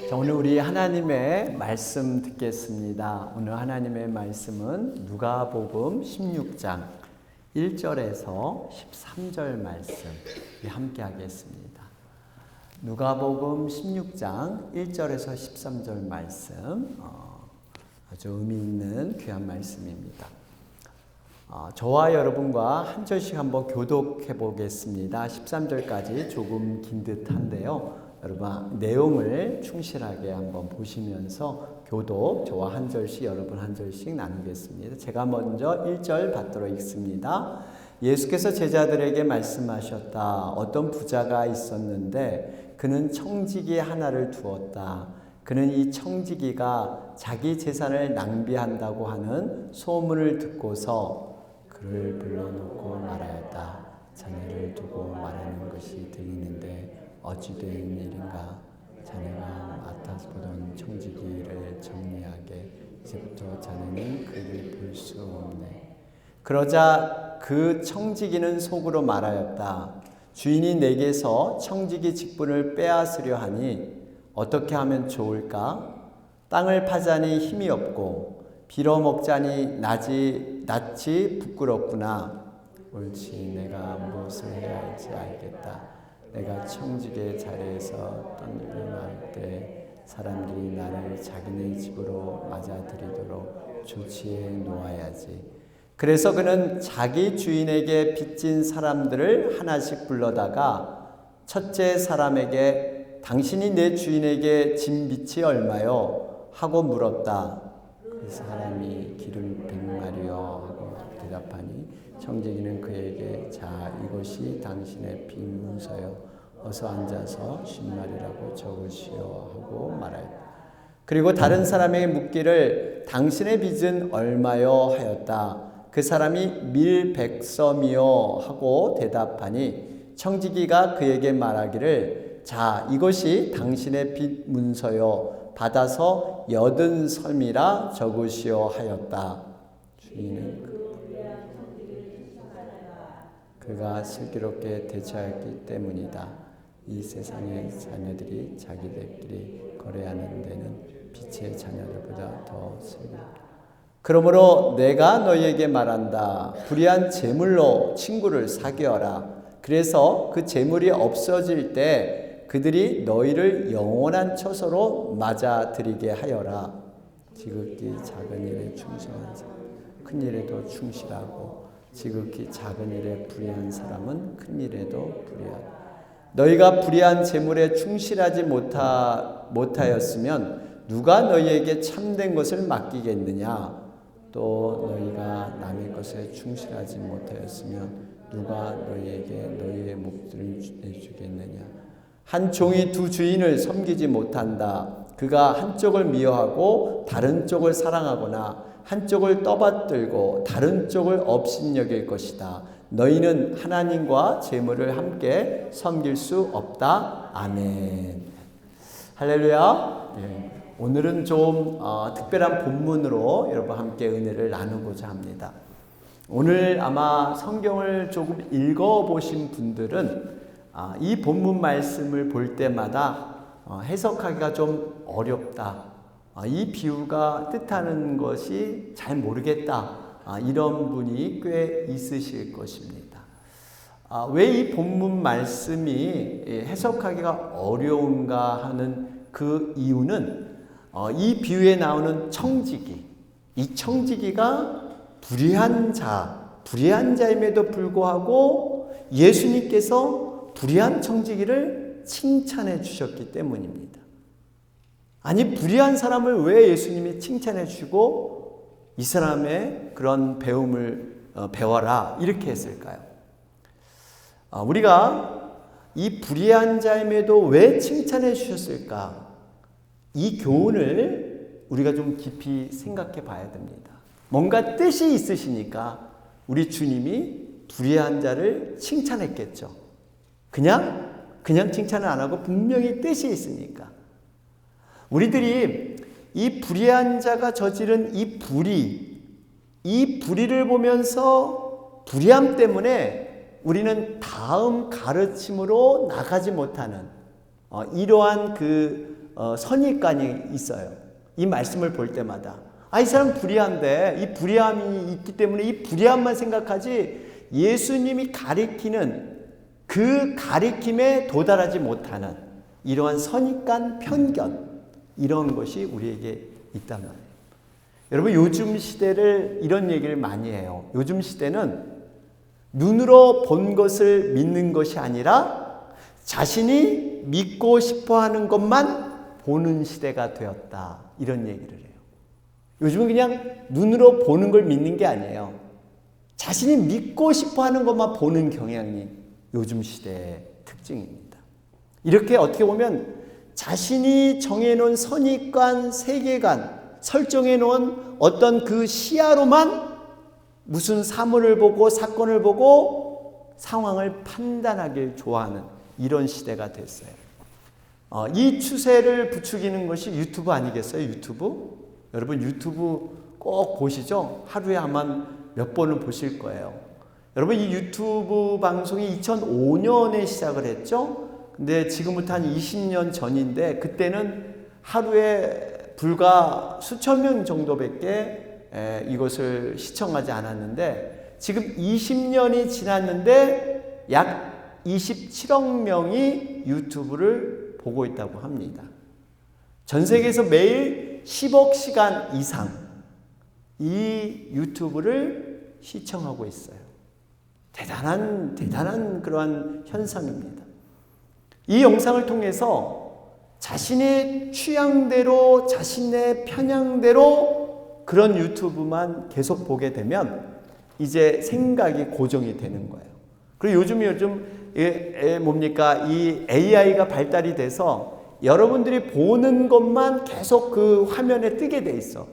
자, 오늘 우리 하나님의 말씀 듣겠습니다. 오늘 하나님의 말씀은 누가복음 16장 1절에서 13절 말씀 함께 하겠습니다. 누가복음 16장 1절에서 13절 말씀 아주 의미 있는 귀한 말씀입니다. 저와 여러분과 한 절씩 한번 교독해 보겠습니다. 13절까지 조금 긴 듯한데요. 여러분 내용을 충실하게 한번 보시면서 교독 저와 한 절씩 여러분 한 절씩 나누겠습니다. 제가 먼저 1절 받도록 읽습니다. 예수께서 제자들에게 말씀하셨다. 어떤 부자가 있었는데 그는 청지기 하나를 두었다. 그는 이 청지기가 자기 재산을 낭비한다고 하는 소문을 듣고서 그를 불러놓고 말하였다. 자네를 두고 말하는 것이 들리는데 어찌 된 일인가? 자네가 맡아서 보던 청지기를 정리하게 이제부터 자네는 그를 볼 수 없네. 그러자 그 청지기는 속으로 말하였다. 주인이 내게서 청지기 직분을 빼앗으려 하니 어떻게 하면 좋을까? 땅을 파자니 힘이 없고 빌어먹자니 낯이 부끄럽구나. 옳지, 내가 무엇을 해야 할지 알겠다. 내가 청지기의 자리에서 떠들어날 때 사람들이 나를 자기네 집으로 맞아들이도록 조치해 놓아야지. 그래서 그는 자기 주인에게 빚진 사람들을 하나씩 불러다가 첫째 사람에게 당신이 내 주인에게 진 빚이 얼마요? 하고 물었다. 그 사람이 기를 100마리요 하고 대답하니 청지기는 그에게 자, 이것이 당신의 빚 문서요. 어서 앉아서 50마리라고 적으시오 하고 말하였다. 그리고 다른 사람에게 묻기를 당신의 빚은 얼마요 하였다. 그 사람이 밀 100섬이요 하고 대답하니 청지기가 그에게 말하기를 자, 이것이 당신의 빚 문서요. 받아서 80섬이라 적으시오 하였다. 주인은 그가 슬기롭게 대처했기 때문이다. 이 세상의 자녀들이 자기들끼리 거래하는 데는 빛의 자녀들보다 더 슬기롭다. 그러므로 내가 너희에게 말한다. 불의한 재물로 친구를 사귀어라. 그래서 그 재물이 없어질 때 그들이 너희를 영원한 처소로 맞아들이게 하여라. 지극히 작은 일에 충성한 사람, 큰 일에도 충실하고 지극히 작은 일에 불의한 사람은 큰 일에도 불의하다. 너희가 불의한 재물에 충실하지 못하였으면 누가 너희에게 참된 것을 맡기겠느냐? 또 너희가 남의 것에 충실하지 못하였으면 누가 너희에게 너희의 몫을 내주겠느냐? 한 종이 두 주인을 섬기지 못한다. 그가 한쪽을 미워하고 다른 쪽을 사랑하거나 한쪽을 떠받들고 다른 쪽을 업신여길 것이다. 너희는 하나님과 재물을 함께 섬길 수 없다. 아멘. 할렐루야. 네. 오늘은 좀 특별한 본문으로 여러분 함께 은혜를 나누고자 합니다. 오늘 아마 성경을 조금 읽어보신 분들은 이 본문 말씀을 볼 때마다 해석하기가 좀 어렵다. 이 비유가 뜻하는 것이 잘 모르겠다. 이런 분이 꽤 있으실 것입니다. 왜 이 본문 말씀이 해석하기가 어려운가 하는 그 이유는 이 비유에 나오는 청지기, 이 청지기가 불의한 자임에도 불구하고 예수님께서 불의한 청지기를 칭찬해 주셨기 때문입니다. 아니, 불의한 사람을 왜 예수님이 칭찬해 주시고 이 사람의 그런 배움을 배워라 이렇게 했을까요? 우리가 이 불의한 자임에도 왜 칭찬해 주셨을까? 이 교훈을 우리가 좀 깊이 생각해 봐야 됩니다. 뭔가 뜻이 있으시니까 우리 주님이 불의한 자를 칭찬했겠죠. 그냥 칭찬을 안 하고 분명히 뜻이 있으니까. 우리들이 이 불의한 자가 저지른 이 불의를 보면서 불의함 때문에 우리는 다음 가르침으로 나가지 못하는 이러한 그 선입관이 있어요. 이 말씀을 볼 때마다 이 사람 불의한데 이 불의함이 있기 때문에 이 불의함만 생각하지 예수님이 가리키는 그 가리킴에 도달하지 못하는 이러한 선입관, 편견 이런 것이 우리에게 있단 말이에요. 여러분 요즘 시대를 이런 얘기를 많이 해요. 요즘 시대는 눈으로 본 것을 믿는 것이 아니라 자신이 믿고 싶어하는 것만 보는 시대가 되었다. 이런 얘기를 해요. 요즘은 그냥 눈으로 보는 걸 믿는 게 아니에요. 자신이 믿고 싶어하는 것만 보는 경향이 요즘 시대의 특징입니다. 이렇게 어떻게 보면 자신이 정해놓은 선입관, 세계관, 설정해놓은 어떤 그 시야로만 무슨 사물을 보고 사건을 보고 상황을 판단하길 좋아하는 이런 시대가 됐어요. 이 추세를 부추기는 것이 유튜브 아니겠어요? 유튜브? 여러분 유튜브 꼭 보시죠? 하루에 아마 몇 번은 보실 거예요. 여러분 이 유튜브 방송이 2005년에 시작을 했죠? 근데 지금부터 한 20년 전인데 그때는 하루에 불과 수천 명 정도밖에 이것을 시청하지 않았는데 지금 20년이 지났는데 약 27억 명이 유튜브를 보고 있다고 합니다. 전 세계에서 매일 10억 시간 이상 이 유튜브를 시청하고 있어요. 대단한 그러한 현상입니다. 이 영상을 통해서 자신의 취향대로 자신의 편향대로 그런 유튜브만 계속 보게 되면 이제 생각이 고정이 되는 거예요. 그리고 요즘 뭡니까? 이 AI가 발달이 돼서 여러분들이 보는 것만 계속 그 화면에 뜨게 돼 있어.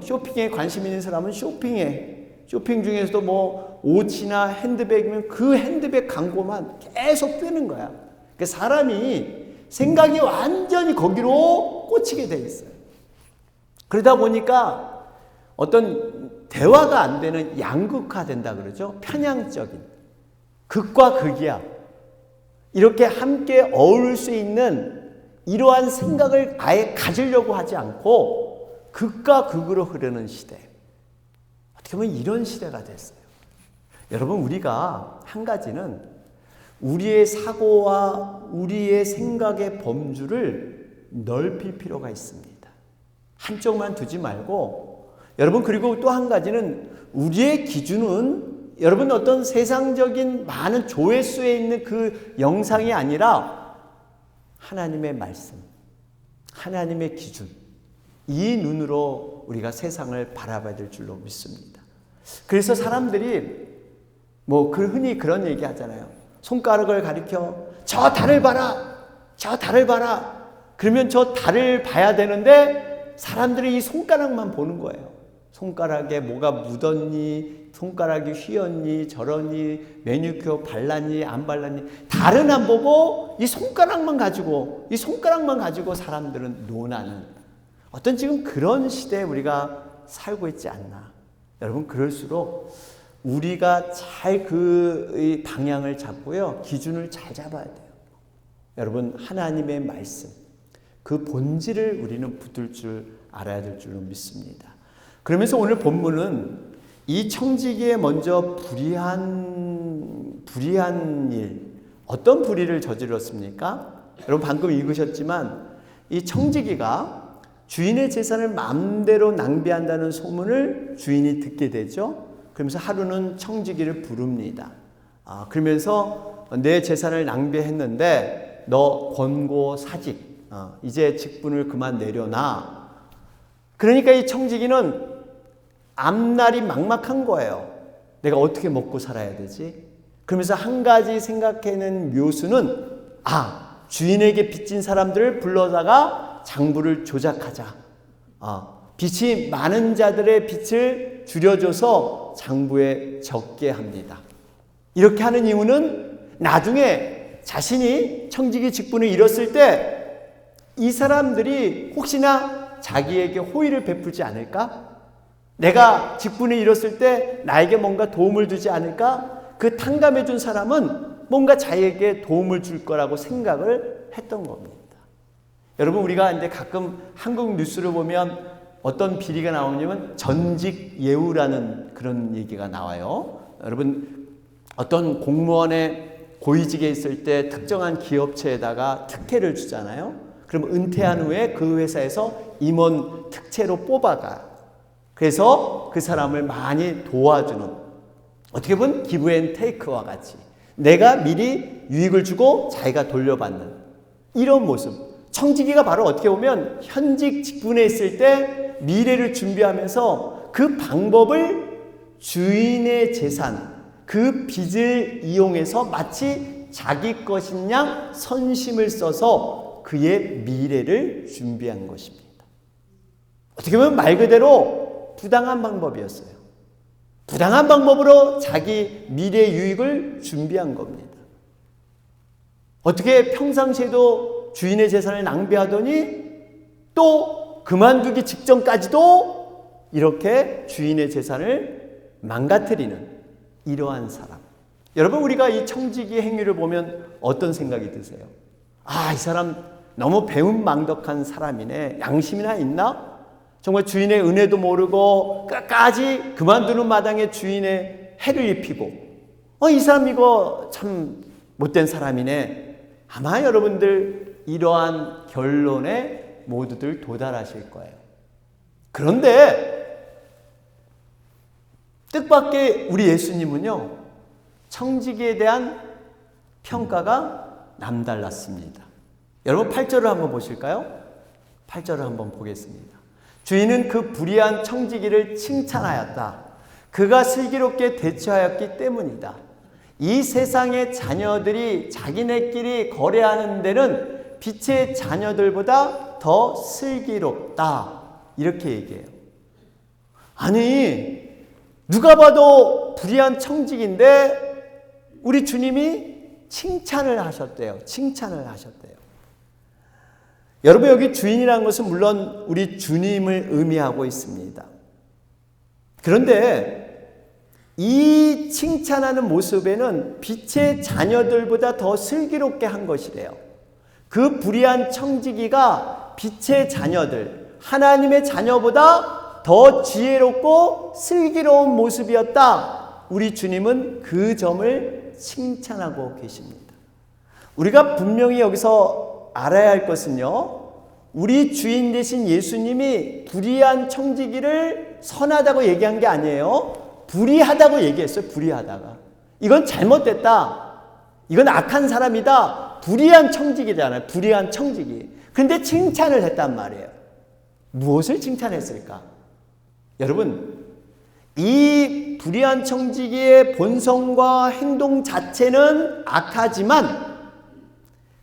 쇼핑에 관심 있는 사람은 쇼핑 중에서도 뭐 옷이나 핸드백이면 그 핸드백 광고만 계속 뜨는 거야. 그러니까 사람이 생각이 완전히 거기로 꽂히게 돼 있어요. 그러다 보니까 어떤 대화가 안 되는 양극화된다 그러죠. 편향적인. 극과 극이야. 이렇게 함께 어울릴 수 있는 이러한 생각을 아예 가지려고 하지 않고 극과 극으로 흐르는 시대. 어떻게 보면 이런 시대가 됐어요. 여러분 우리가 한 가지는 우리의 사고와 우리의 생각의 범주를 넓힐 필요가 있습니다. 한쪽만 두지 말고 여러분 그리고 또 한 가지는 우리의 기준은 여러분 어떤 세상적인 많은 조회수에 있는 그 영상이 아니라 하나님의 말씀, 하나님의 기준 이 눈으로 우리가 세상을 바라봐야 될 줄로 믿습니다. 그래서 사람들이 흔히 그런 얘기 하잖아요. 손가락을 가리켜 저 달을 봐라, 저 달을 봐라. 그러면 저 달을 봐야 되는데 사람들이 이 손가락만 보는 거예요. 손가락에 뭐가 묻었니, 손가락이 휘었니, 저러니, 매니큐어 발랐니, 안 발랐니. 달은 안 보고 이 손가락만 가지고 사람들은 논하는 어떤 지금 그런 시대에 우리가 살고 있지 않나. 여러분 그럴수록 우리가 잘 그 방향을 잡고요. 기준을 잘 잡아야 돼요. 여러분 하나님의 말씀 그 본질을 우리는 붙들 줄 알아야 될 줄로 믿습니다. 그러면서 오늘 본문은 이 청지기에 먼저 불의한 일 어떤 불의를 저질렀습니까? 여러분 방금 읽으셨지만 이 청지기가 주인의 재산을 마음대로 낭비한다는 소문을 주인이 듣게 되죠. 그러면서 하루는 청지기를 부릅니다. 그러면서 내 재산을 낭비했는데 너 권고사직 이제 직분을 그만 내려놔. 그러니까 이 청지기는 앞날이 막막한 거예요. 내가 어떻게 먹고 살아야 되지? 그러면서 한 가지 생각해낸 묘수는 주인에게 빚진 사람들을 불러다가 장부를 조작하자. 빚이 많은 자들의 빚을 줄여줘서 장부에 적게 합니다. 이렇게 하는 이유는 나중에 자신이 청지기 직분을 잃었을 때 이 사람들이 혹시나 자기에게 호의를 베풀지 않을까? 내가 직분을 잃었을 때 나에게 뭔가 도움을 주지 않을까? 그 탕감해 준 사람은 뭔가 자기에게 도움을 줄 거라고 생각을 했던 겁니다. 여러분, 우리가 이제 가끔 한국 뉴스를 보면 어떤 비리가 나오냐면 전직 예우라는 그런 얘기가 나와요. 여러분, 어떤 공무원의 고위직에 있을 때 특정한 기업체에다가 특혜를 주잖아요. 그럼 은퇴한 후에 그 회사에서 임원 특채로 뽑아가. 그래서 그 사람을 많이 도와주는, 어떻게 보면 기브 앤 테이크와 같이 내가 미리 유익을 주고 자기가 돌려받는 이런 모습. 청지기가 바로 어떻게 보면 현직 직분에 있을 때 미래를 준비하면서 그 방법을 주인의 재산, 그 빚을 이용해서 마치 자기 것인 양 선심을 써서 그의 미래를 준비한 것입니다. 어떻게 보면 말 그대로 부당한 방법이었어요. 부당한 방법으로 자기 미래 유익을 준비한 겁니다. 어떻게 평상시에도 주인의 재산을 낭비하더니 또 그만두기 직전까지도 이렇게 주인의 재산을 망가뜨리는 이러한 사람. 여러분, 우리가 이 청지기 행위를 보면 어떤 생각이 드세요? 아, 이 사람 너무 배은망덕한 사람이네. 양심이나 있나? 정말 주인의 은혜도 모르고 끝까지 그만두는 마당에 주인의 해를 입히고, 이 사람 이거 참 못된 사람이네. 아마 여러분들 이러한 결론에 모두들 도달하실 거예요. 그런데 뜻밖의 우리 예수님은요, 청지기에 대한 평가가 남달랐습니다. 여러분 8절을 한번 보실까요? 8절을 한번 보겠습니다. 주인은 그 불의한 청지기를 칭찬하였다. 그가 슬기롭게 대처하였기 때문이다. 이 세상의 자녀들이 자기네끼리 거래하는 데는 빛의 자녀들보다 더 슬기롭다. 이렇게 얘기해요. 아니, 누가 봐도 불의한 청지기인데 우리 주님이 칭찬을 하셨대요. 칭찬을 하셨대요. 여러분, 여기 주인이라는 것은 물론 우리 주님을 의미하고 있습니다. 그런데 이 칭찬하는 모습에는 빛의 자녀들보다 더 슬기롭게 한 것이래요. 그 불의한 청지기가 빛의 자녀들, 하나님의 자녀보다 더 지혜롭고 슬기로운 모습이었다. 우리 주님은 그 점을 칭찬하고 계십니다. 우리가 분명히 여기서 알아야 할 것은요, 우리 주인 되신 예수님이 불의한 청지기를 선하다고 얘기한 게 아니에요. 불의하다고 얘기했어요. 불의하다가. 이건 잘못됐다. 이건 악한 사람이다. 불의한 청지기잖아요. 불의한 청지기. 근데 칭찬을 했단 말이에요. 무엇을 칭찬했을까? 여러분, 이 불의한 청지기의 본성과 행동 자체는 악하지만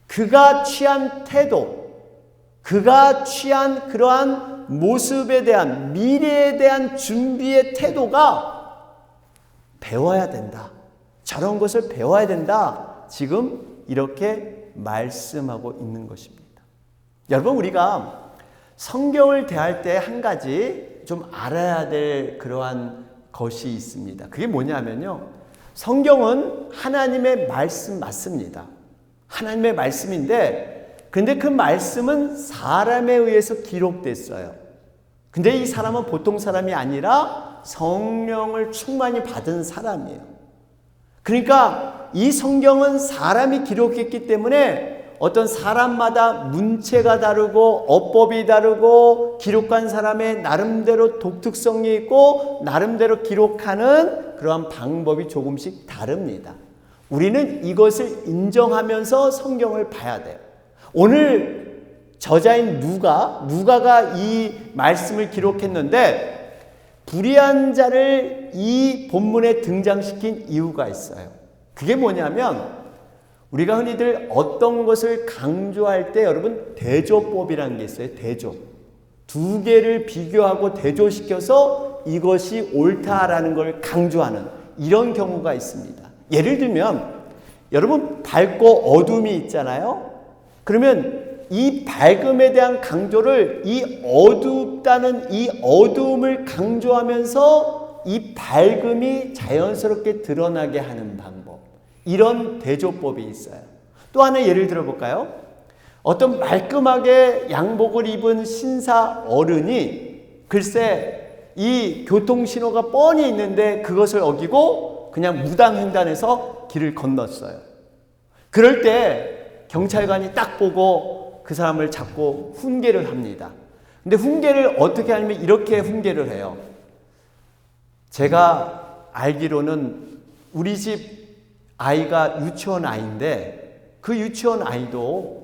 그가 취한 태도, 그가 취한 그러한 모습에 대한, 미래에 대한 준비의 태도가 배워야 된다. 저런 것을 배워야 된다. 지금 이렇게 말씀하고 있는 것입니다. 여러분, 우리가 성경을 대할 때 한 가지 좀 알아야 될 그러한 것이 있습니다. 그게 뭐냐면요, 성경은 하나님의 말씀 맞습니다. 하나님의 말씀인데, 근데 그 말씀은 사람에 의해서 기록됐어요. 근데 이 사람은 보통 사람이 아니라 성령을 충만히 받은 사람이에요. 그러니까 이 성경은 사람이 기록했기 때문에 어떤 사람마다 문체가 다르고 어법이 다르고 기록한 사람의 나름대로 독특성이 있고 나름대로 기록하는 그러한 방법이 조금씩 다릅니다. 우리는 이것을 인정하면서 성경을 봐야 돼요. 오늘 저자인 누가가 이 말씀을 기록했는데 불의한 자를 이 본문에 등장시킨 이유가 있어요. 그게 뭐냐면 우리가 흔히들 어떤 것을 강조할 때 여러분 대조법이라는 게 있어요. 대조. 두 개를 비교하고 대조시켜서 이것이 옳다라는 걸 강조하는 이런 경우가 있습니다. 예를 들면 여러분 밝고 어둠이 있잖아요. 그러면 이 밝음에 대한 강조를 이 어둡다는 이 어두움을 강조하면서 이 밝음이 자연스럽게 드러나게 하는 방법, 이런 대조법이 있어요. 또 하나 예를 들어볼까요? 어떤 말끔하게 양복을 입은 신사 어른이 글쎄 이 교통신호가 뻔히 있는데 그것을 어기고 그냥 무단횡단해서 길을 건넜어요. 그럴 때 경찰관이 딱 보고 그 사람을 잡고 훈계를 합니다. 근데 훈계를 어떻게 하냐면 이렇게 훈계를 해요. 제가 알기로는 우리 집 아이가 유치원 아이인데 그 유치원 아이도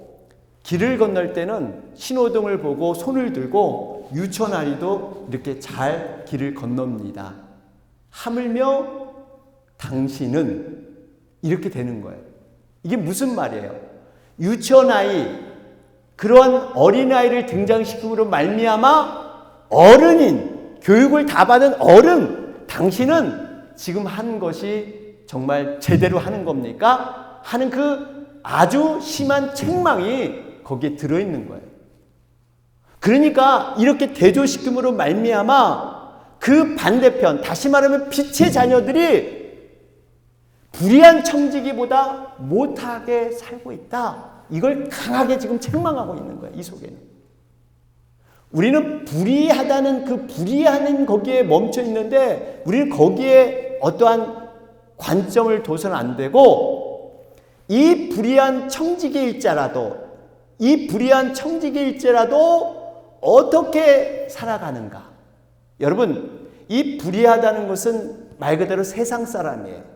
길을 건널 때는 신호등을 보고 손을 들고 유치원 아이도 이렇게 잘 길을 건넙니다. 하물며 당신은 이렇게 되는 거예요. 이게 무슨 말이에요? 유치원 아이, 그러한 어린아이를 등장시킴으로 말미암아 어른인, 교육을 다 받은 어른, 당신은 지금 한 것이 정말 제대로 하는 겁니까? 하는 그 아주 심한 책망이 거기에 들어있는 거예요. 그러니까 이렇게 대조시킴으로 말미암아 그 반대편, 다시 말하면 빛의 자녀들이 불의한 청지기보다 못하게 살고 있다. 이걸 강하게 지금 책망하고 있는 거예요. 이 속에는. 우리는 불의하다는 그 불의하는 거기에 멈춰 있는데 우리는 거기에 어떠한 관점을 둬서는 안 되고 이 불의한 청지기일지라도 어떻게 살아가는가. 여러분, 이 불의하다는 것은 말 그대로 세상 사람이에요.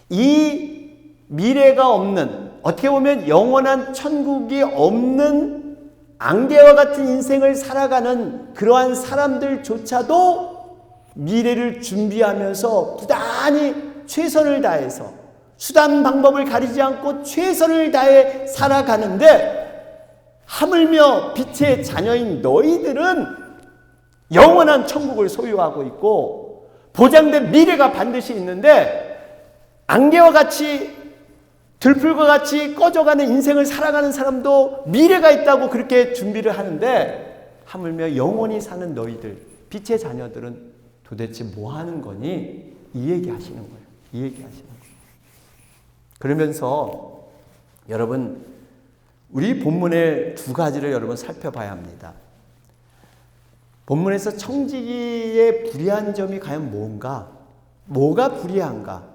이 미래가 없는, 어떻게 보면 영원한 천국이 없는 안개와 같은 인생을 살아가는 그러한 사람들조차도 미래를 준비하면서 부단히 최선을 다해서 수단 방법을 가리지 않고 최선을 다해 살아가는데 하물며 빛의 자녀인 너희들은 영원한 천국을 소유하고 있고 보장된 미래가 반드시 있는데 안개와 같이 들풀과 같이 꺼져가는 인생을 살아가는 사람도 미래가 있다고 그렇게 준비를 하는데 하물며 영원히 사는 너희들, 빛의 자녀들은 도대체 뭐 하는 거니? 이 얘기 하시는 거예요. 이 얘기 하시는 거예요. 그러면서 여러분, 우리 본문의 두 가지를 여러분 살펴봐야 합니다. 본문에서 청지기의 불의한 점이 과연 뭔가? 뭐가 불의한가?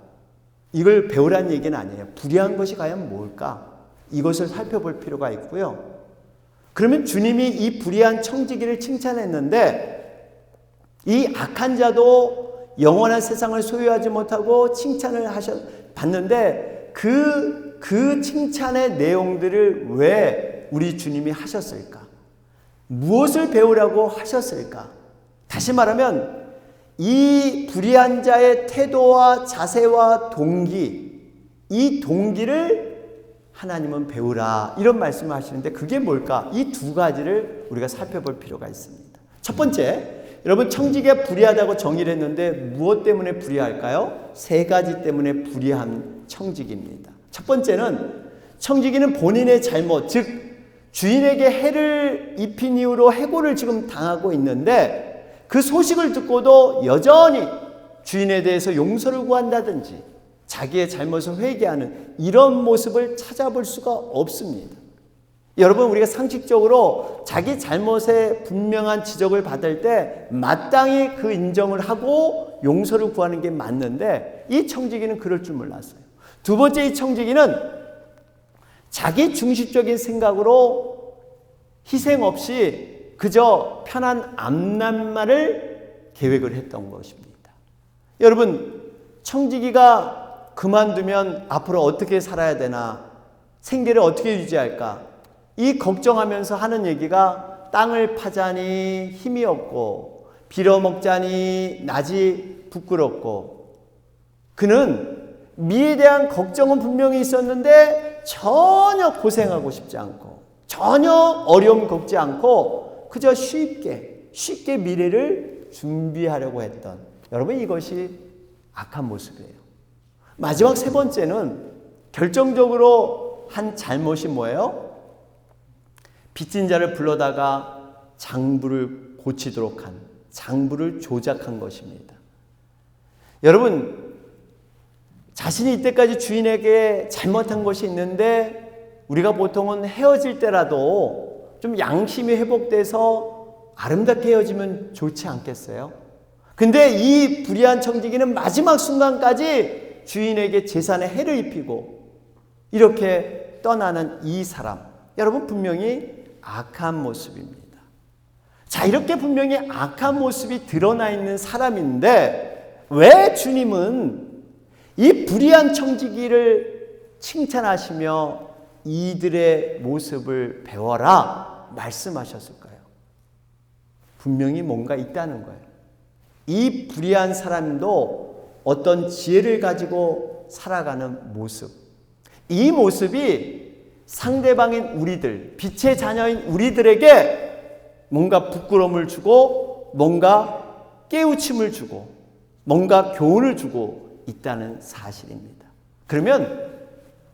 이걸 배우라는 얘기는 아니에요. 불의한 것이 과연 뭘까? 이것을 살펴볼 필요가 있고요. 그러면 주님이 이 불의한 청지기를 칭찬했는데 이 악한 자도 영원한 세상을 소유하지 못하고 칭찬을 받는데 그 칭찬의 내용들을 왜 우리 주님이 하셨을까? 무엇을 배우라고 하셨을까? 다시 말하면 이 불의한 자의 태도와 자세와 동기, 이 동기를 하나님은 배우라 이런 말씀을 하시는데 그게 뭘까? 이 두 가지를 우리가 살펴볼 필요가 있습니다. 첫 번째, 여러분 청지기가 불의하다고 정의를 했는데 무엇 때문에 불의할까요? 세 가지 때문에 불의한 청지기입니다. 첫 번째는 청지기는 본인의 잘못, 즉 주인에게 해를 입힌 이후로 해고를 지금 당하고 있는데 그 소식을 듣고도 여전히 주인에 대해서 용서를 구한다든지 자기의 잘못을 회개하는 이런 모습을 찾아볼 수가 없습니다. 여러분, 우리가 상식적으로 자기 잘못에 분명한 지적을 받을 때 마땅히 그 인정을 하고 용서를 구하는 게 맞는데 이 청지기는 그럴 줄 몰랐어요. 두 번째, 이 청지기는 자기 중심적인 생각으로 희생 없이 그저 편한 앞날만을 계획을 했던 것입니다. 여러분, 청지기가 그만두면 앞으로 어떻게 살아야 되나, 생계를 어떻게 유지할까, 이 걱정하면서 하는 얘기가 땅을 파자니 힘이 없고 빌어먹자니 낯이 부끄럽고, 그는 미래에 대한 걱정은 분명히 있었는데 전혀 고생하고 싶지 않고 전혀 어려움 겪지 않고 그저 쉽게 미래를 준비하려고 했던, 여러분 이것이 악한 모습이에요. 마지막 세 번째는 결정적으로 한 잘못이 뭐예요? 빚진 자를 불러다가 장부를 고치도록 한, 장부를 조작한 것입니다. 여러분, 자신이 이때까지 주인에게 잘못한 것이 있는데 우리가 보통은 헤어질 때라도 좀 양심이 회복돼서 아름답게 헤어지면 좋지 않겠어요? 근데 이 불의한 청지기는 마지막 순간까지 주인에게 재산에 해를 입히고 이렇게 떠나는 이 사람, 여러분 분명히 악한 모습입니다. 자, 이렇게 분명히 악한 모습이 드러나 있는 사람인데 왜 주님은 이 불의한 청지기를 칭찬하시며 이들의 모습을 배워라 말씀하셨을까요? 분명히 뭔가 있다는 거예요. 이 불의한 사람도 어떤 지혜를 가지고 살아가는 모습, 이 모습이 상대방인 우리들, 빛의 자녀인 우리들에게 뭔가 부끄러움을 주고 뭔가 깨우침을 주고 뭔가 교훈을 주고 있다는 사실입니다. 그러면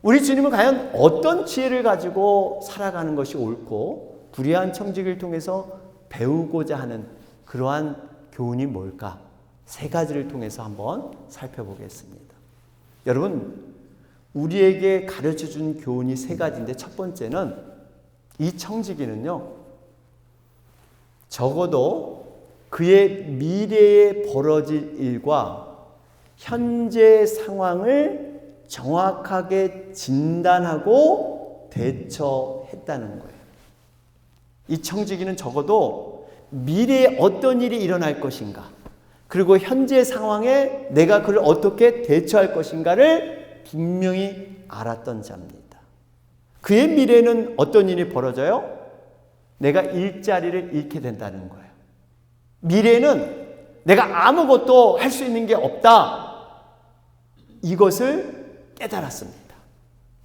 우리 주님은 과연 어떤 지혜를 가지고 살아가는 것이 옳고 불의한 청지기를 통해서 배우고자 하는 그러한 교훈이 뭘까? 세 가지를 통해서 한번 살펴보겠습니다. 여러분, 우리에게 가르쳐준 교훈이 세 가지인데 첫 번째는 이 청지기는요, 적어도 그의 미래에 벌어질 일과 현재 상황을 정확하게 진단하고 대처했다는 거예요. 이 청지기는 적어도 미래에 어떤 일이 일어날 것인가, 그리고 현재 상황에 내가 그를 어떻게 대처할 것인가를 분명히 알았던 자입니다. 그의 미래에는 어떤 일이 벌어져요? 내가 일자리를 잃게 된다는 거예요. 미래에는 내가 아무것도 할 수 있는 게 없다. 이것을 깨달았습니다.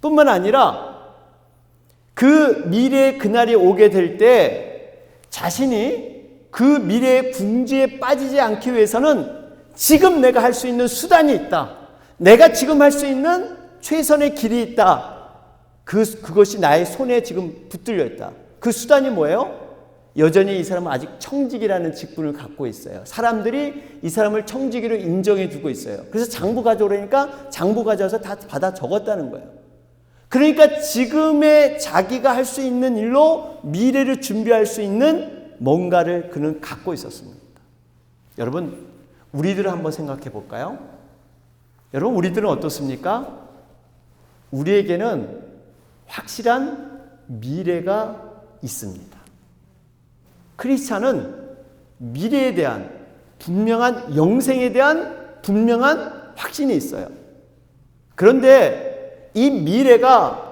뿐만 아니라 그 미래의 그날이 오게 될 때 자신이 그 미래의 궁지에 빠지지 않기 위해서는 지금 내가 할 수 있는 수단이 있다. 내가 지금 할 수 있는 최선의 길이 있다. 그것이 나의 손에 지금 붙들려 있다. 그 수단이 뭐예요? 여전히 이 사람은 아직 청지기라는 직분을 갖고 있어요. 사람들이 이 사람을 청지기로 인정해 주고 있어요. 그래서 장부 가져오라니까 장부 가져와서 다 받아 적었다는 거예요. 그러니까 지금의 자기가 할 수 있는 일로 미래를 준비할 수 있는 뭔가를 그는 갖고 있었습니다. 여러분, 우리들을 한번 생각해 볼까요? 여러분, 우리들은 어떻습니까? 우리에게는 확실한 미래가 있습니다. 크리스찬은 미래에 대한 분명한 영생에 대한 분명한 확신이 있어요. 그런데 이 미래가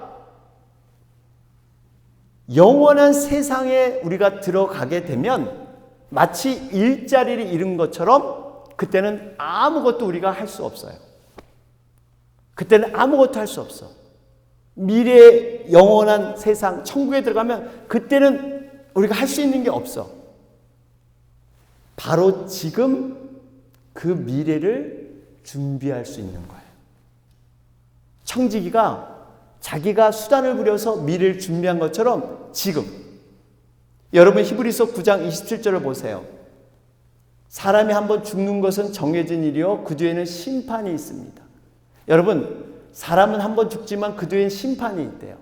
영원한 세상에 우리가 들어가게 되면 마치 일자리를 잃은 것처럼 그때는 아무것도 우리가 할 수 없어요. 그때는 아무것도 할 수 없어. 미래의 영원한 세상, 천국에 들어가면 그때는 우리가 할 수 있는 게 없어. 바로 지금 그 미래를 준비할 수 있는 거예요. 청지기가 자기가 수단을 부려서 미래를 준비한 것처럼 지금, 여러분 히브리서 9장 27절을 보세요. 사람이 한번 죽는 것은 정해진 일이요 그 뒤에는 심판이 있습니다. 여러분, 사람은 한번 죽지만 그 뒤엔 심판이 있대요.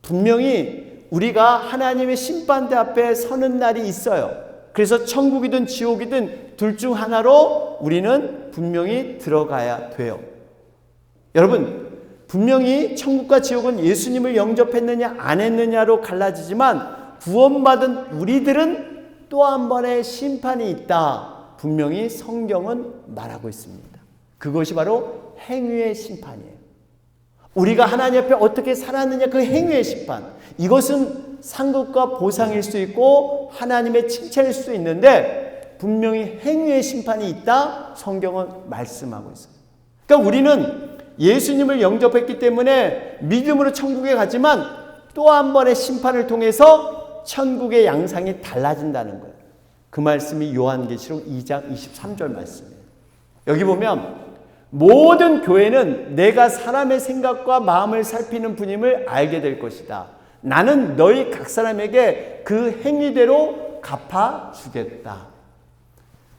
분명히 우리가 하나님의 심판대 앞에 서는 날이 있어요. 그래서 천국이든 지옥이든 둘 중 하나로 우리는 분명히 들어가야 돼요. 여러분, 분명히 천국과 지옥은 예수님을 영접했느냐 안 했느냐로 갈라지지만 구원받은 우리들은 또 한 번의 심판이 있다. 분명히 성경은 말하고 있습니다. 그것이 바로 행위의 심판이에요. 우리가 하나님 앞에 어떻게 살았느냐, 그 행위의 심판. 이것은 상급과 보상일 수 있고 하나님의 칭찬일 수도 있는데 분명히 행위의 심판이 있다. 성경은 말씀하고 있어요. 그러니까 우리는 예수님을 영접했기 때문에 믿음으로 천국에 가지만 또 한 번의 심판을 통해서 천국의 양상이 달라진다는 거예요. 그 말씀이 요한계시록 2장 23절 말씀이에요. 여기 보면 모든 교회는 내가 사람의 생각과 마음을 살피는 분임을 알게 될 것이다. 나는 너희 각 사람에게 그 행위대로 갚아주겠다.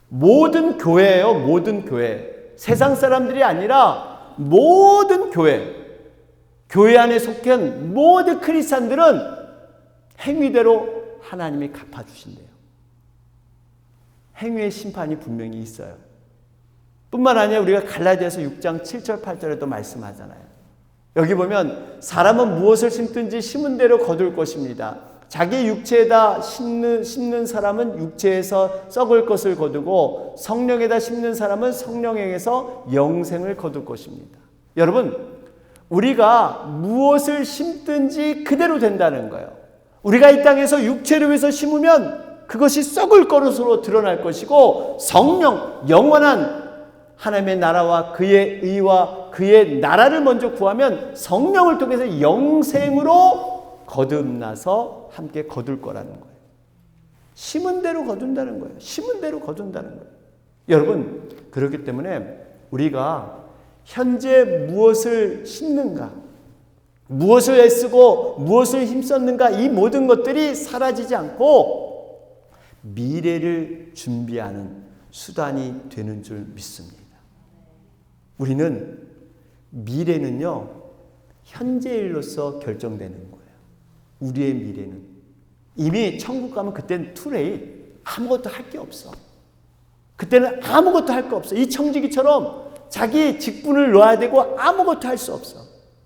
모든 교회예요. 모든 교회. 세상 사람들이 아니라 모든 교회. 교회 안에 속한 모든 크리스찬들은 행위대로 하나님이 갚아주신대요. 행위의 심판이 분명히 있어요. 뿐만 아니라 우리가 갈라디아서 6장 7절 8절에도 말씀하잖아요. 여기 보면 사람은 무엇을 심든지 심은 대로 거둘 것입니다. 자기 육체에다 심는 사람은 육체에서 썩을 것을 거두고 성령에다 심는 사람은 성령에게서 영생을 거둘 것입니다. 여러분, 우리가 무엇을 심든지 그대로 된다는 거예요. 우리가 이 땅에서 육체를 위해서 심으면 그것이 썩을 것으로 드러날 것이고, 성령, 영원한 하나님의 나라와 그의 의와 그의 나라를 먼저 구하면 성령을 통해서 영생으로 거듭나서 함께 거둘 거라는 거예요. 심은 대로 거둔다는 거예요. 심은 대로 거둔다는 거예요. 여러분, 그렇기 때문에 우리가 현재 무엇을 심는가, 무엇을 애쓰고 무엇을 힘썼는가, 이 모든 것들이 사라지지 않고 미래를 준비하는 수단이 되는 줄 믿습니다. 우리는 미래는요, 현재 일로서 결정되는 거예요. 우리의 미래는. 이미 천국 가면 그때는 투레이, 아무것도 할 게 없어. 그때는 아무것도 할 거 없어. 이 청지기처럼 자기 직분을 놓아야 되고 아무것도 할 수 없어.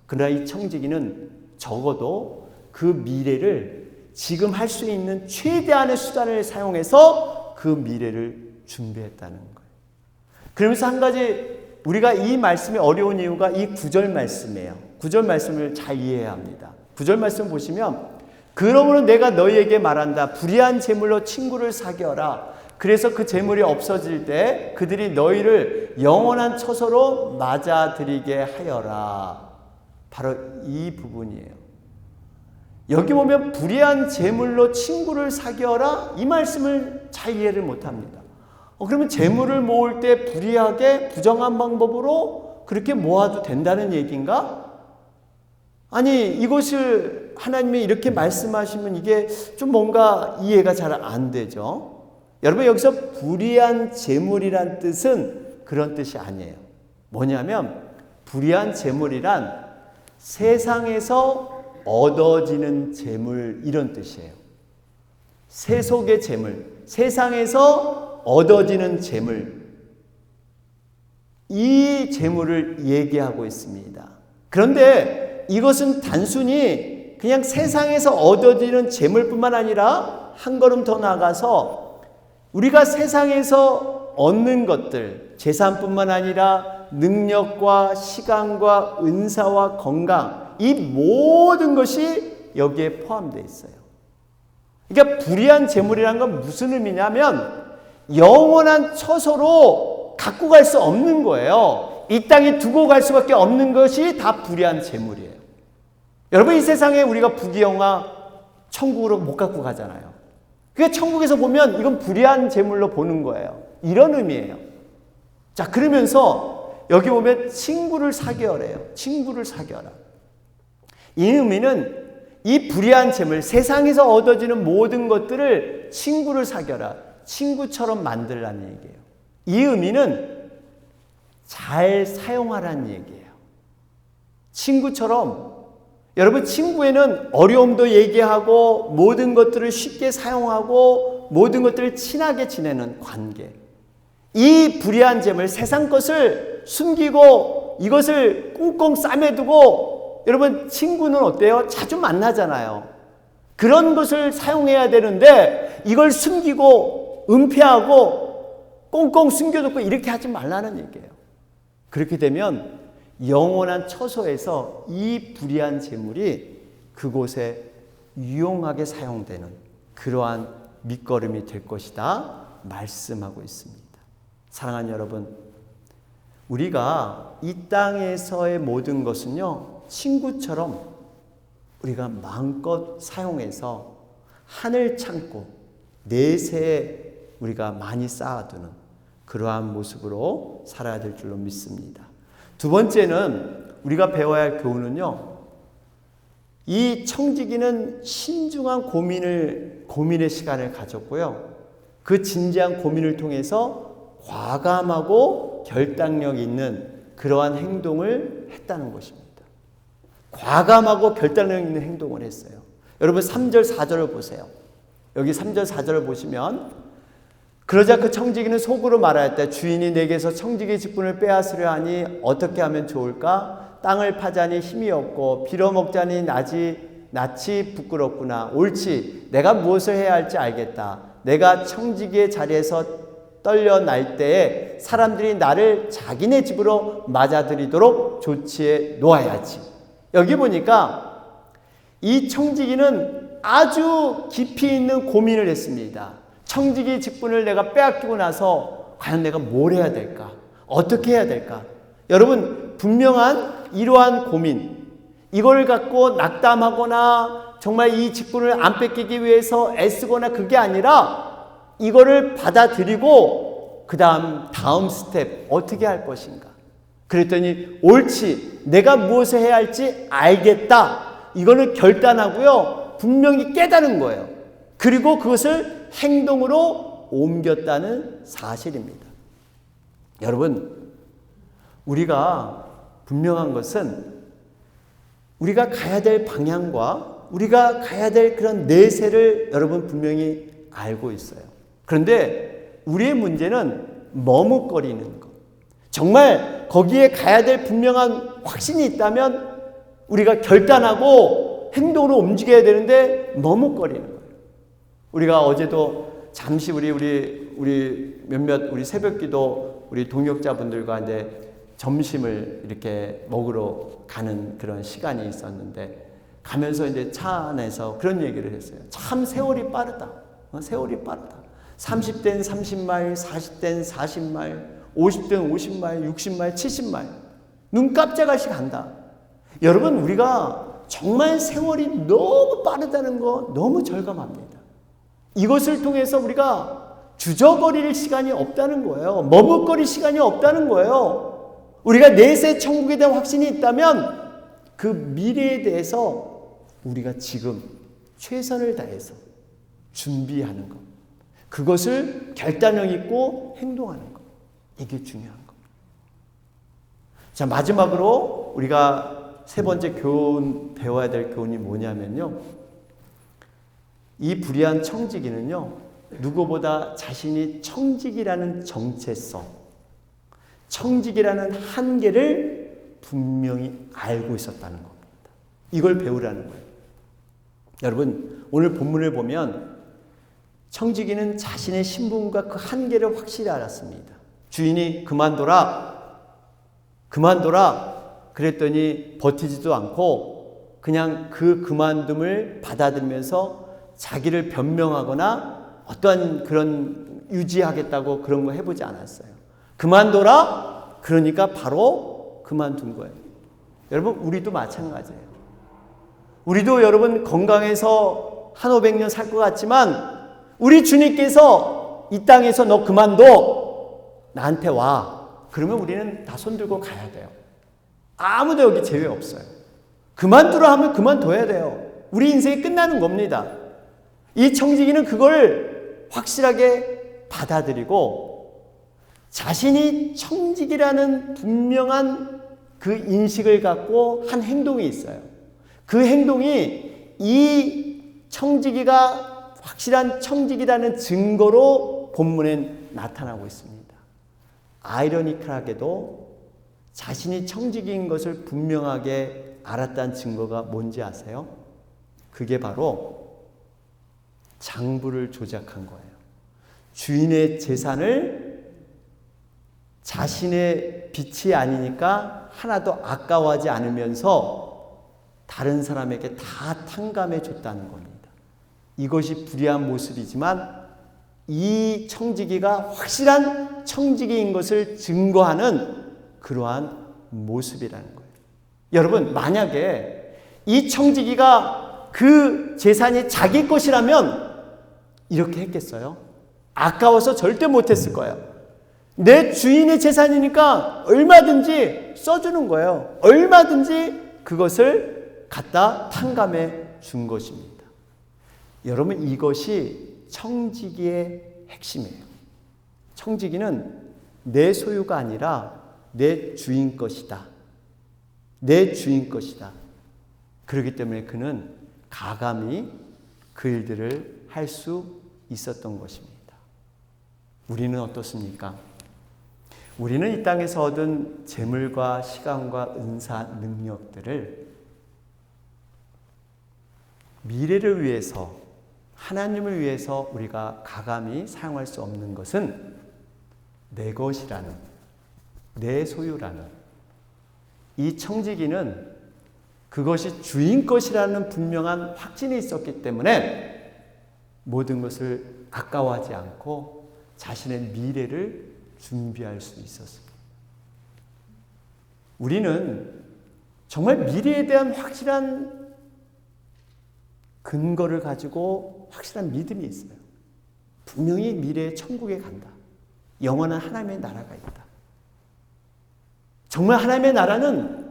그러나 이 청지기는 적어도 그 미래를 지금 할 수 있는 최대한의 수단을 사용해서 그 미래를 준비했다는 거예요. 그러면서 한 가지 우리가 이 말씀이 어려운 이유가 이 9절 말씀이에요. 9절 말씀을 잘 이해해야 합니다. 9절 말씀 보시면, 그러므로 내가 너희에게 말한다. 불의한 재물로 친구를 사귀어라. 그래서 그 재물이 없어질 때 그들이 너희를 영원한 처소로 맞아들이게 하여라. 바로 이 부분이에요. 여기 보면 불의한 재물로 친구를 사귀어라, 이 말씀을 잘 이해를 못합니다. 그러면 재물을 모을 때 불의하게 부정한 방법으로 그렇게 모아도 된다는 얘기인가? 아니, 이것을 하나님이 이렇게 말씀하시면 이게 좀 뭔가 이해가 잘 안 되죠. 여러분, 여기서 불의한 재물이란 뜻은 그런 뜻이 아니에요. 뭐냐면 불의한 재물이란 세상에서 얻어지는 재물, 이런 뜻이에요. 세속의 재물, 세상에서 얻어지는 재물, 이 재물을 얘기하고 있습니다. 그런데 이것은 단순히 그냥 세상에서 얻어지는 재물뿐만 아니라 한 걸음 더 나아가서 우리가 세상에서 얻는 것들, 재산뿐만 아니라 능력과 시간과 은사와 건강, 이 모든 것이 여기에 포함되어 있어요. 그러니까 불의한 재물이라는 건 무슨 의미냐면 영원한 처소로 갖고 갈 수 없는 거예요. 이 땅에 두고 갈 수밖에 없는 것이 다 불의한 재물이에요. 여러분, 이 세상에 우리가 부귀영화 천국으로 못 갖고 가잖아요. 그게 천국에서 보면 이건 불의한 재물로 보는 거예요. 이런 의미예요. 자, 그러면서 여기 보면 친구를 사귀어래요. 친구를 사귀어라. 이 의미는 이 불의한 재물, 세상에서 얻어지는 모든 것들을 친구를 사귀어라, 친구처럼 만들라는 얘기예요. 이 의미는 잘 사용하라는 얘기예요. 친구처럼, 여러분, 친구에는 어려움도 얘기하고 모든 것들을 쉽게 사용하고 모든 것들을 친하게 지내는 관계. 이 불의한 재물, 세상 것을 숨기고 이것을 꽁꽁 싸매두고, 여러분, 친구는 어때요? 자주 만나잖아요. 그런 것을 사용해야 되는데 이걸 숨기고 은폐하고 꽁꽁 숨겨놓고 이렇게 하지 말라는 얘기예요. 그렇게 되면 영원한 처소에서 이 불의한 재물이 그곳에 유용하게 사용되는 그러한 밑거름이 될 것이다 말씀하고 있습니다. 사랑하는 여러분, 우리가 이 땅에서의 모든 것은요, 친구처럼 우리가 마음껏 사용해서 하늘 창고, 내세에 우리가 많이 쌓아두는 그러한 모습으로 살아야 될 줄로 믿습니다. 두 번째는 우리가 배워야 할 교훈은요, 이 청지기는 신중한 고민의 시간을 가졌고요, 그 진지한 고민을 통해서 과감하고 결단력 있는 그러한 행동을 했다는 것입니다. 과감하고 결단력 있는 행동을 했어요. 여러분 3절 4절을 보세요. 여기 3절 4절을 보시면 그러자 그 청지기는 속으로 말하였다. 주인이 내게서 청지기 직분을 빼앗으려 하니 어떻게 하면 좋을까? 땅을 파자니 힘이 없고 빌어먹자니 낯이 부끄럽구나. 옳지. 내가 무엇을 해야 할지 알겠다. 내가 청지기의 자리에서 떨려 날 때에 사람들이 나를 자기네 집으로 맞아들이도록 조치해 놓아야지. 여기 보니까 이 청지기는 아주 깊이 있는 고민을 했습니다. 청지기 직분을 내가 빼앗기고 나서 과연 내가 뭘 해야 될까? 어떻게 해야 될까? 여러분, 분명한 이러한 고민, 이걸 갖고 낙담하거나 정말 이 직분을 안 뺏기기 위해서 애쓰거나 그게 아니라 이거를 받아들이고 다음 스텝 어떻게 할 것인가? 그랬더니 옳지, 내가 무엇을 해야 할지 알겠다. 이거는 결단하고요, 분명히 깨달은 거예요. 그리고 그것을 행동으로 옮겼다는 사실입니다. 여러분, 우리가 분명한 것은 우리가 가야 될 방향과 우리가 가야 될 그런 내세를 여러분 분명히 알고 있어요. 그런데 우리의 문제는 머뭇거리는 것. 정말 거기에 가야 될 분명한 확신이 있다면 우리가 결단하고 행동으로 움직여야 되는데 머뭇거리는 거예요. 우리가 어제도 잠시 우리 몇몇 우리 새벽기도 우리 동역자분들과 이제 점심을 이렇게 먹으러 가는 그런 시간이 있었는데 가면서 이제 차 안에서 그런 얘기를 했어요. 참 세월이 빠르다. 세월이 빠르다. 30대는 30마일, 40대는 40마일, 50대는 50마일, 60마일, 70마일. 눈 깜짝없이 간다. 여러분, 우리가 정말 세월이 너무 빠르다는 거 너무 절감합니다. 이것을 통해서 우리가 주저거릴 시간이 없다는 거예요. 머뭇거릴 시간이 없다는 거예요. 우리가 내세 천국에 대한 확신이 있다면 그 미래에 대해서 우리가 지금 최선을 다해서 준비하는 것, 그것을 결단력 있고 행동하는 것, 이게 중요한 것. 자, 마지막으로 우리가 세 번째 배워야 될 교훈이 뭐냐면요, 이 불의한 청지기는요, 누구보다 자신이 청지기라는 정체성, 청지기라는 한계를 분명히 알고 있었다는 겁니다. 이걸 배우라는 거예요. 여러분, 오늘 본문을 보면 청지기는 자신의 신분과 그 한계를 확실히 알았습니다. 주인이 그만둬라 그랬더니 버티지도 않고 그냥 그 그만둠을 받아들이면서 자기를 변명하거나 어떤 그런 유지하겠다고 그런 거 해보지 않았어요. 그만둬라 그러니까 바로 그만둔 거예요. 여러분, 우리도 마찬가지예요. 우리도 여러분 건강해서 한 500년 살 것 같지만 우리 주님께서 이 땅에서 너 그만둬, 나한테 와, 그러면 우리는 다 손들고 가야 돼요. 아무도 여기 제외 없어요. 그만두라 하면 그만둬야 돼요. 우리 인생이 끝나는 겁니다. 이 청지기는 그걸 확실하게 받아들이고 자신이 청지기라는 분명한 그 인식을 갖고 한 행동이 있어요. 그 행동이 이 청지기가 확실한 청지기라는 증거로 본문에 나타나고 있습니다. 아이러니컬하게도 자신이 청지기인 것을 분명하게 알았다는 증거가 뭔지 아세요? 그게 바로 장부를 조작한 거예요. 주인의 재산을 자신의 빚이 아니니까 하나도 아까워하지 않으면서 다른 사람에게 다 탕감해 줬다는 겁니다. 이것이 불의한 모습이지만 이 청지기가 확실한 청지기인 것을 증거하는 그러한 모습이라는 거예요. 여러분, 만약에 이 청지기가 그 재산이 자기 것이라면 이렇게 했겠어요? 아까워서 절대 못했을 거예요. 내 주인의 재산이니까 얼마든지 써주는 거예요. 얼마든지 그것을 갖다 탕감해 준 것입니다. 여러분, 이것이 청지기의 핵심이에요. 청지기는 내 소유가 아니라 내 주인 것이다. 내 주인 것이다. 그렇기 때문에 그는 가감히 그 일들을 할 수 있었던 것입니다. 우리는 어떻습니까? 우리는 이 땅에서 얻은 재물과 시간과 은사, 능력들을 미래를 위해서, 하나님을 위해서 우리가 가감히 사용할 수 없는 것은 내 것이라는, 내 소유라는, 이 청지기는 그것이 주인 것이라는 분명한 확신이 있었기 때문에 모든 것을 아까워하지 않고 자신의 미래를 준비할 수 있었습니다. 우리는 정말 미래에 대한 확실한 근거를 가지고 확실한 믿음이 있어요. 분명히 미래의 천국에 간다. 영원한 하나님의 나라가 있다. 정말 하나님의 나라는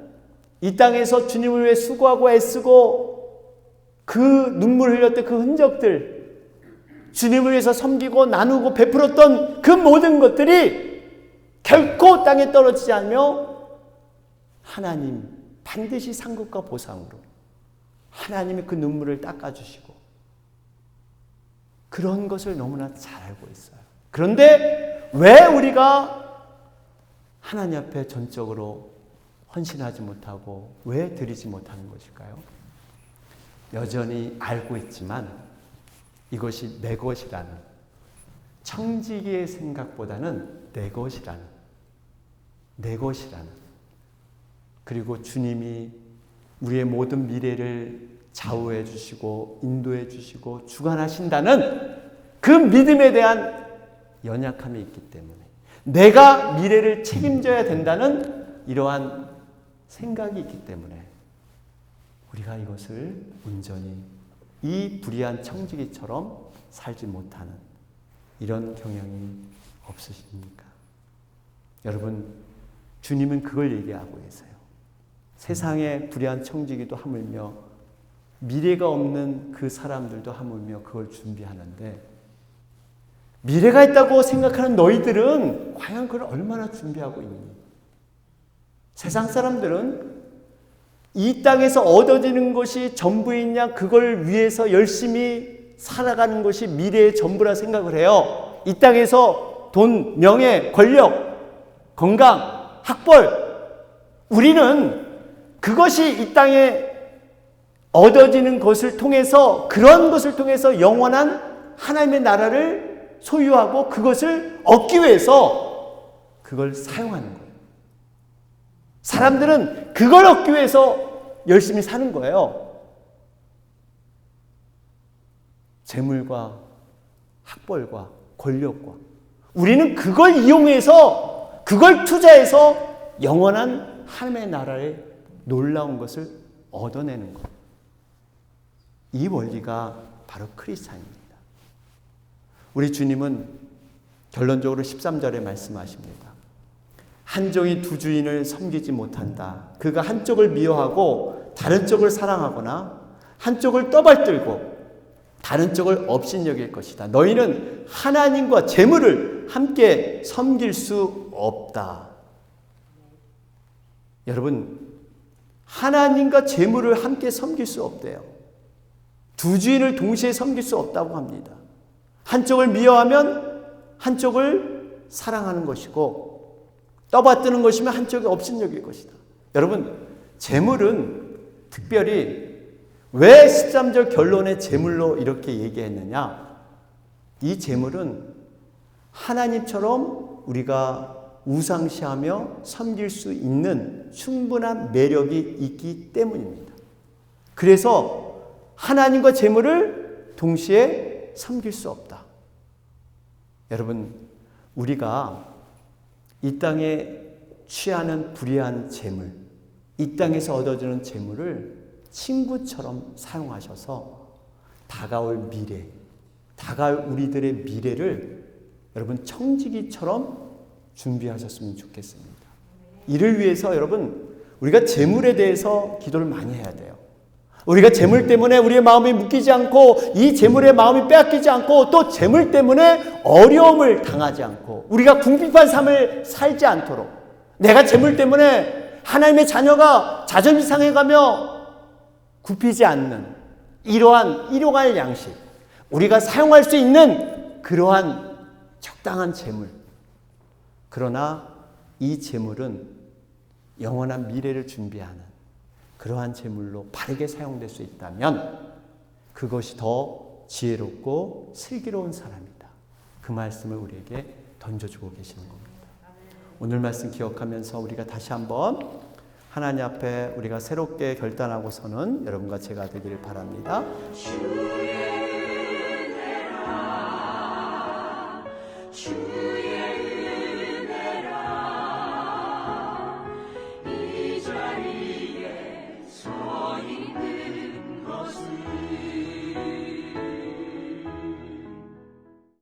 이 땅에서 주님을 위해 수고하고 애쓰고 그 눈물 흘렸던 그 흔적들, 주님을 위해서 섬기고 나누고 베풀었던 그 모든 것들이 결코 땅에 떨어지지 않으며 하나님 반드시 상급과 보상으로 하나님이 그 눈물을 닦아주시고 그런 것을 너무나 잘 알고 있어요. 그런데 왜 우리가 하나님 앞에 전적으로 헌신하지 못하고 왜 드리지 못하는 것일까요? 여전히 알고 있지만 이것이 내 것이라는, 청지기의 생각보다는 내 것이라는, 그리고 주님이 우리의 모든 미래를 좌우해 주시고 인도해 주시고 주관하신다는 그 믿음에 대한 연약함이 있기 때문에, 내가 미래를 책임져야 된다는 이러한 생각이 있기 때문에 우리가 이것을 온전히 이 불의한 청지기처럼 살지 못하는 이런 경향이 없으십니까? 여러분, 주님은 그걸 얘기하고 계세요. 세상에 불의한 청지기도 하물며 미래가 없는 그 사람들도 하물며 그걸 준비하는데, 미래가 있다고 생각하는 너희들은 과연 그걸 얼마나 준비하고 있니? 세상 사람들은 이 땅에서 얻어지는 것이 전부이냐, 그걸 위해서 열심히 살아가는 것이 미래의 전부라 생각을 해요. 이 땅에서 돈, 명예, 권력, 건강, 학벌, 우리는 그것이 이 땅에 얻어지는 것을 통해서, 그런 것을 통해서 영원한 하나님의 나라를 소유하고 그것을 얻기 위해서 그걸 사용하는 거예요. 사람들은 그걸 얻기 위해서 열심히 사는 거예요. 재물과 학벌과 권력과. 우리는 그걸 이용해서, 그걸 투자해서 영원한 하나님의 나라의 놀라운 것을 얻어내는 거예요. 이 원리가 바로 크리스찬입니다. 우리 주님은 결론적으로 13절에 말씀하십니다. 한 종이 두 주인을 섬기지 못한다. 그가 한쪽을 미워하고 다른 쪽을 사랑하거나 한쪽을 떠받들고 다른 쪽을 업신여길 것이다. 너희는 하나님과 재물을 함께 섬길 수 없다. 여러분, 하나님과 재물을 함께 섬길 수 없대요. 두 주인을 동시에 섬길 수 없다고 합니다. 한쪽을 미워하면 한쪽을 사랑하는 것이고, 떠받드는 것이면 한쪽에 업신여길 것이다. 여러분, 재물은 특별히 왜 13절 결론에 재물로 이렇게 얘기했느냐? 이 재물은 하나님처럼 우리가 우상시하며 섬길 수 있는 충분한 매력이 있기 때문입니다. 그래서 하나님과 재물을 동시에 섬길 수 없다. 여러분, 우리가 이 땅에 취하는 불의한 재물, 이 땅에서 얻어지는 재물을 친구처럼 사용하셔서 다가올 미래, 다가올 우리들의 미래를 여러분 청지기처럼 준비하셨으면 좋겠습니다. 이를 위해서 여러분, 우리가 재물에 대해서 기도를 많이 해야 돼요. 우리가 재물 때문에 우리의 마음이 묶이지 않고, 이 재물의 마음이 빼앗기지 않고, 또 재물 때문에 어려움을 당하지 않고, 우리가 궁핍한 삶을 살지 않도록, 내가 재물 때문에 하나님의 자녀가 자존심 상해가며 굽히지 않는 이러한 일용할 양식, 우리가 사용할 수 있는 그러한 적당한 재물. 그러나 이 재물은 영원한 미래를 준비하는 그러한 재물로 바르게 사용될 수 있다면 그것이 더 지혜롭고 슬기로운 사람이다. 그 말씀을 우리에게 던져주고 계시는 겁니다. 오늘 말씀 기억하면서 우리가 다시 한번 하나님 앞에 우리가 새롭게 결단하고 서는 여러분과 제가 되기를 바랍니다.